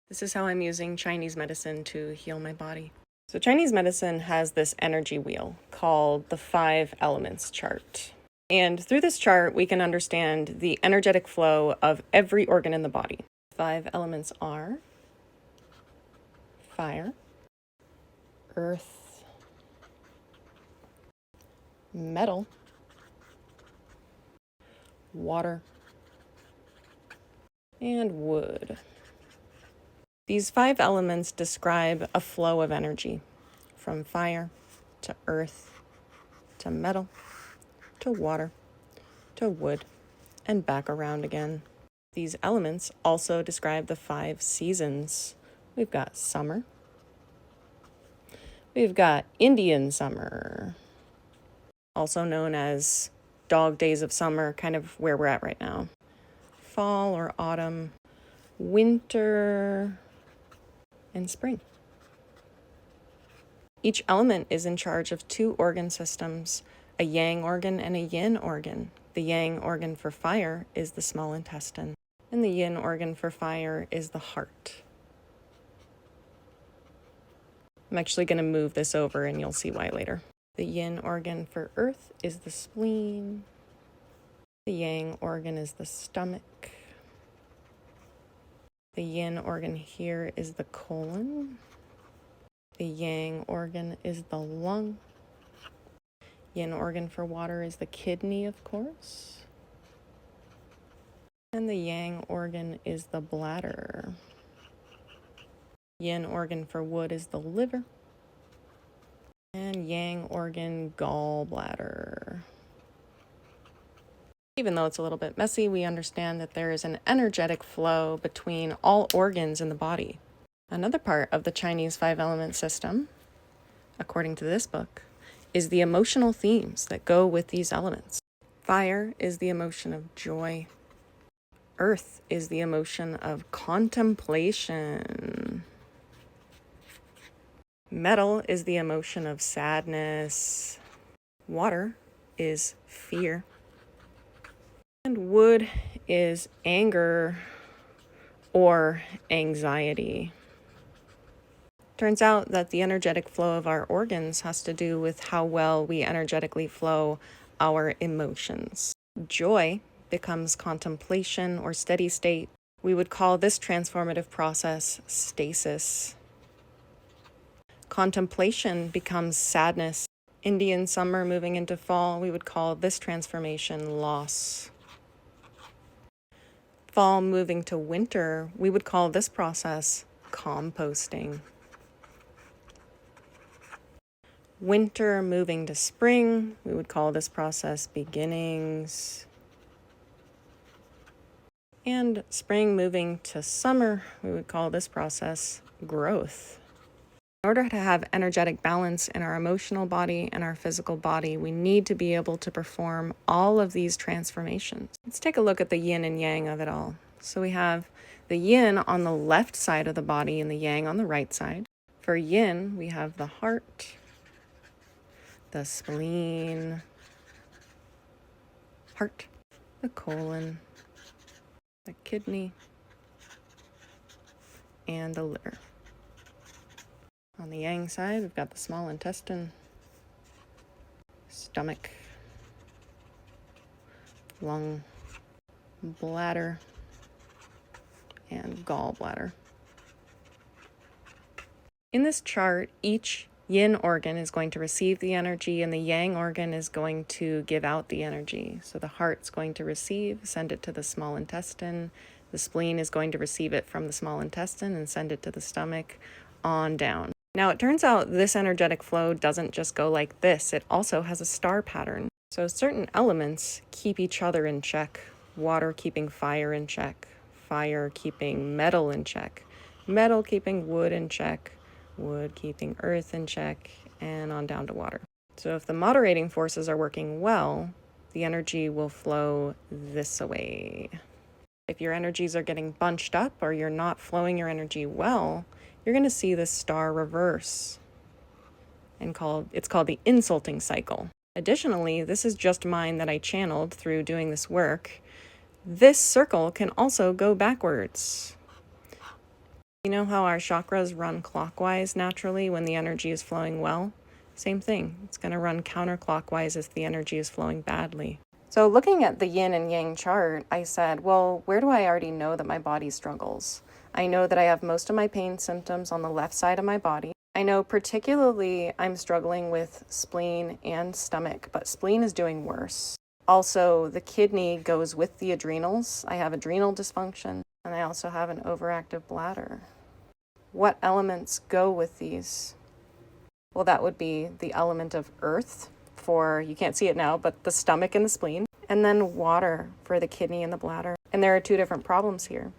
This is how I'm using Chinese medicine to heal my body. So Chinese medicine has this energy wheel called the 5 elements chart. And through this chart, we can understand the energetic flow of every organ in the body. 5 elements are fire, earth, metal, water, and wood. These 5 elements describe a flow of energy from fire to earth to metal to water to wood and back around again. These elements also describe the 5 seasons. We've got summer. We've got Indian summer, also known as dog days of summer, kind of where we're at right now. Fall or autumn, winter, and spring. Each element is in charge of 2 organ systems, a yang organ and a yin organ. The yang organ for fire is the small intestine, and the yin organ for fire is the heart. I'm actually going to move this over and you'll see why later. The yin organ for earth is the spleen. The yang organ is the stomach. The yin organ here is the colon. The yang organ is the lung. Yin organ for water is the kidney, of course. And the yang organ is the bladder. Yin organ for wood is the liver. And yang organ, gallbladder. Even though it's a little bit messy, we understand that there is an energetic flow between all organs in the body. Another part of the Chinese 5-element system, according to this book, is the emotional themes that go with these elements. Fire is the emotion of joy. Earth is the emotion of contemplation. Metal is the emotion of sadness. Water is fear. And wood is anger or anxiety. Turns out that the energetic flow of our organs has to do with how well we energetically flow our emotions. Joy becomes contemplation or steady state. We would call this transformative process stasis. Contemplation becomes sadness. Indian summer moving into fall, we would call this transformation loss. Fall moving to winter, we would call this process composting. Winter moving to spring, we would call this process beginnings. And spring moving to summer, we would call this process growth. In order to have energetic balance in our emotional body and our physical body, we need to be able to perform all of these transformations. Let's take a look at the yin and yang of it all. So we have the yin on the left side of the body and the yang on the right side. For yin, we have the heart, the spleen, the colon, the kidney, and the liver. On the yang side, we've got the small intestine, stomach, lung, bladder, and gallbladder. In this chart, each yin organ is going to receive the energy and the yang organ is going to give out the energy. So the heart's going to receive, send it to the small intestine. The spleen is going to receive it from the small intestine and send it to the stomach on down. Now, it turns out this energetic flow doesn't just go like this. It also has a star pattern. So certain elements keep each other in check. Water keeping fire in check. Fire keeping metal in check. Metal keeping wood in check. Wood keeping earth in check. And on down to water. So if the moderating forces are working well, the energy will flow this way. If your energies are getting bunched up or you're not flowing your energy well, you're going to see this star reverse. And it's called the insulting cycle. Additionally, this is just mine that I channeled through doing this work. This circle can also go backwards. You know how our chakras run clockwise naturally when the energy is flowing well? Same thing. It's going to run counterclockwise if the energy is flowing badly. So looking at the yin and yang chart, I said, well, where do I already know that my body struggles? I know that I have most of my pain symptoms on the left side of my body. I know particularly I'm struggling with spleen and stomach, but spleen is doing worse. Also, the kidney goes with the adrenals. I have adrenal dysfunction, and I also have an overactive bladder. What elements go with these? Well, that would be the element of earth for, you can't see it now, but the stomach and the spleen, and then water for the kidney and the bladder. And there are two different problems here.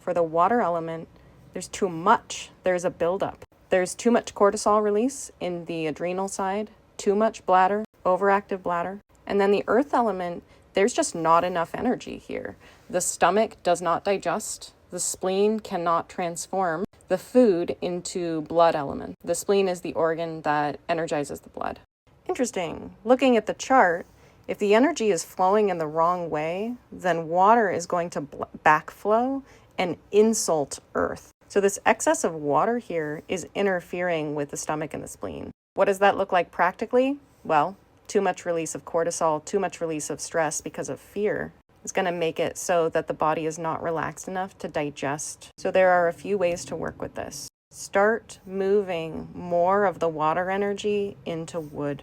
For the water element, there's too much. There's a buildup. There's too much cortisol release in the adrenal side, too much bladder, overactive bladder. And then the earth element, there's just not enough energy here. The stomach does not digest. The spleen cannot transform the food into blood element. The spleen is the organ that energizes the blood. Interesting. Looking at the chart, if the energy is flowing in the wrong way, then water is going to backflow and insult earth. So this excess of water here is interfering with the stomach and the spleen. What does that look like practically? Well, too much release of cortisol, too much release of stress because of fear is going to make it so that the body is not relaxed enough to digest. So there are a few ways to work with this. Start moving more of the water energy into wood.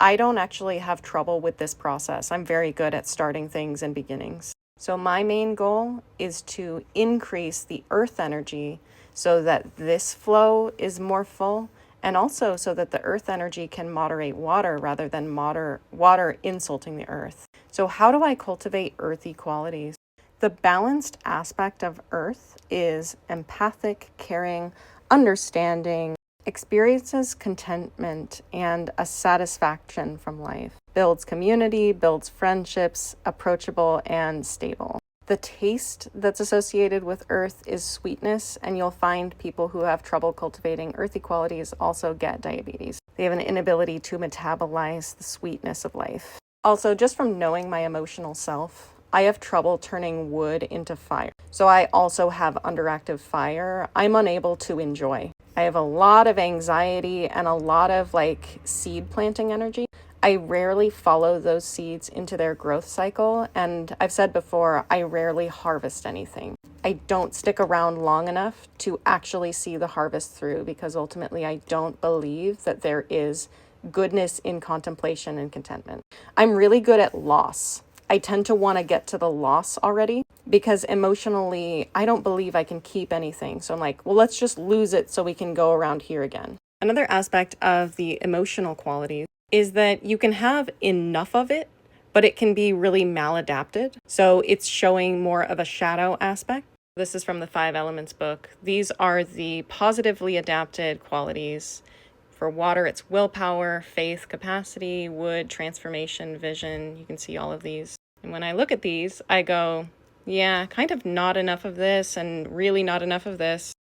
I don't actually have trouble with this process. I'm very good at starting things and beginnings. So my main goal is to increase the earth energy so that this flow is more full, and also so that the earth energy can moderate water rather than water insulting the earth. So how do I cultivate earthy qualities? The balanced aspect of earth is empathic, caring, understanding, experiences contentment and a satisfaction from life, builds community, builds friendships, approachable and stable. The taste that's associated with earth is sweetness, and you'll find people who have trouble cultivating earthy qualities also get diabetes. They have an inability to metabolize the sweetness of life. Also, just from knowing my emotional self, I have trouble turning wood into fire. So I also have underactive fire. I'm unable to enjoy. I have a lot of anxiety and a lot of seed planting energy. I rarely follow those seeds into their growth cycle, and I've said before, I rarely harvest anything. I don't stick around long enough to actually see the harvest through, because ultimately I don't believe that there is goodness in contemplation and contentment. I'm really good at loss. I tend to want to get to the loss already, because emotionally, I don't believe I can keep anything. So I'm like, well, let's just lose it so we can go around here again. Another aspect of the emotional qualities is that you can have enough of it, but it can be really maladapted. So it's showing more of a shadow aspect. This is from the 5 Elements book. These are the positively adapted qualities. For water, it's willpower, faith, capacity, wood, transformation, vision. You can see all of these. And when I look at these, I go, yeah, kind of not enough of this and really not enough of this.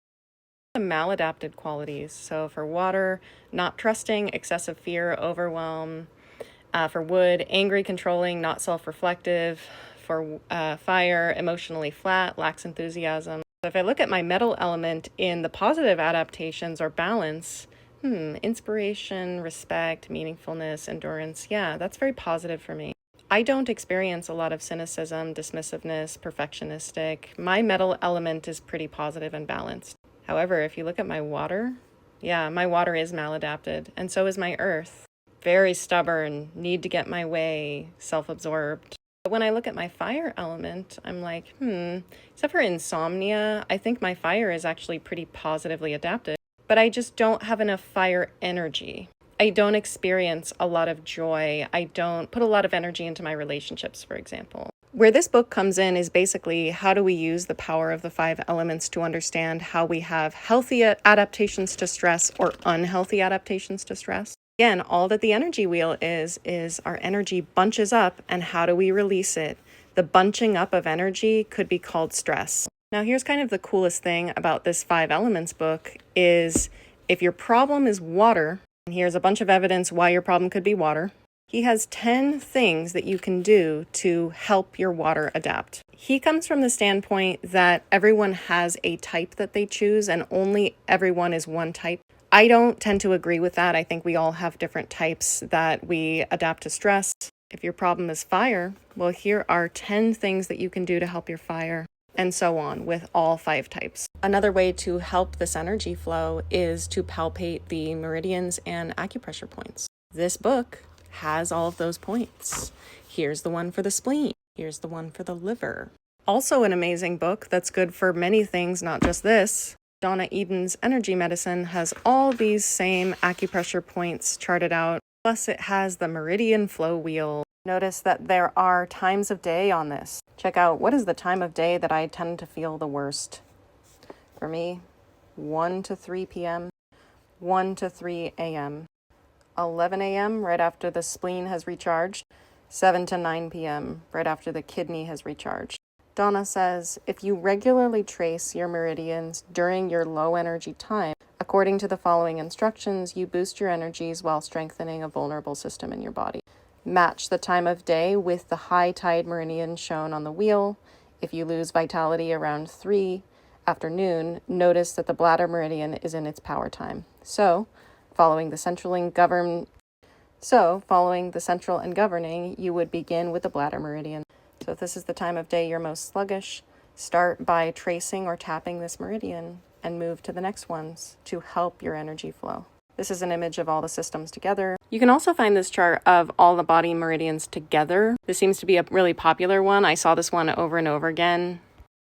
The maladapted qualities. So for water, not trusting, excessive fear, overwhelm. For wood, angry, controlling, not self-reflective. For fire, emotionally flat, lacks enthusiasm. So if I look at my metal element in the positive adaptations or balance, inspiration, respect, meaningfulness, endurance. Yeah, that's very positive for me. I don't experience a lot of cynicism, dismissiveness, perfectionistic. My metal element is pretty positive and balanced. However, if you look at my water, yeah, my water is maladapted, and so is my earth. Very stubborn, need to get my way, self-absorbed. But when I look at my fire element, I'm like, except for insomnia, I think my fire is actually pretty positively adapted. But I just don't have enough fire energy. I don't experience a lot of joy. I don't put a lot of energy into my relationships, for example. Where this book comes in is basically how do we use the power of the 5 elements to understand how we have healthy adaptations to stress or unhealthy adaptations to stress. Again, all that the energy wheel is our energy bunches up, and how do we release it? The bunching up of energy could be called stress. Now, here's kind of the coolest thing about this 5 Elements book is if your problem is water, and here's a bunch of evidence why your problem could be water, he has 10 things that you can do to help your water adapt. He comes from the standpoint that everyone has a type that they choose and only everyone is one type. I don't tend to agree with that. I think we all have different types that we adapt to stress. If your problem is fire, well, here are 10 things that you can do to help your fire, and so on with all 5 types. Another way to help this energy flow is to palpate the meridians and acupressure points. This book has all of those points. Here's the one for the spleen. Here's the one for the liver. Also an amazing book that's good for many things, not just this. Donna Eden's Energy Medicine has all these same acupressure points charted out. Plus it has the meridian flow wheel. Notice that there are times of day on this. Check out what is the time of day that I tend to feel the worst. For me, 1 to 3 p.m., 1 to 3 a.m., 11 a.m. right after the spleen has recharged, 7 to 9 p.m. right after the kidney has recharged. Donna says, if you regularly trace your meridians during your low energy time, according to the following instructions, you boost your energies while strengthening a vulnerable system in your body. Match the time of day with the high tide meridian shown on the wheel. If you lose vitality around 3 afternoon, notice that the bladder meridian is in its power time. So, following the central and governing, you would begin with the bladder meridian. So if this is the time of day you're most sluggish, start by tracing or tapping this meridian and move to the next ones to help your energy flow. This is an image of all the systems together. You can also find this chart of all the body meridians together. This seems to be a really popular one. I saw this one over and over again,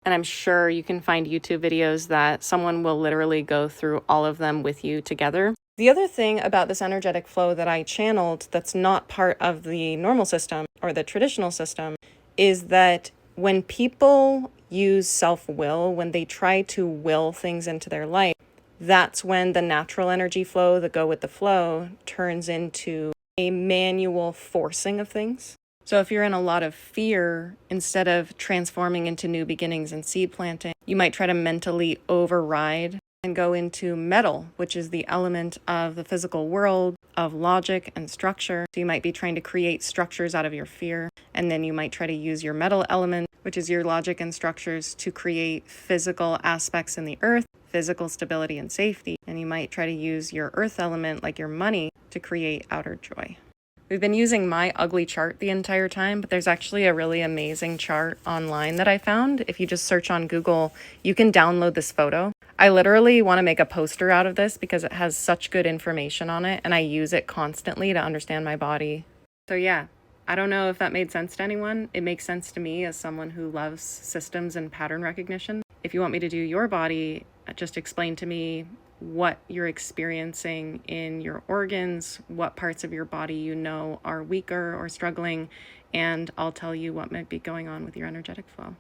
and I'm sure you can find YouTube videos that someone will literally go through all of them with you together. The other thing about this energetic flow that I channeled that's not part of the normal system or the traditional system is that when people use self-will, when they try to will things into their life, that's when the natural energy flow, the go with the flow, turns into a manual forcing of things. So if you're in a lot of fear, instead of transforming into new beginnings and seed planting, you might try to mentally override and go into metal, which is the element of the physical world, of logic and structure. So you might be trying to create structures out of your fear, and then you might try to use your metal element, which is your logic and structures, to create physical aspects in the earth, physical stability and safety. And you might try to use your earth element, like your money, to create outer joy. We've been using my ugly chart the entire time, but there's actually a really amazing chart online that I found. If you just search on Google, you can download this photo. I literally want to make a poster out of this because it has such good information on it, and I use it constantly to understand my body. So yeah, I don't know if that made sense to anyone. It makes sense to me as someone who loves systems and pattern recognition. If you want me to do your body, just explain to me what you're experiencing in your organs, what parts of your body you know are weaker or struggling, and I'll tell you what might be going on with your energetic flow.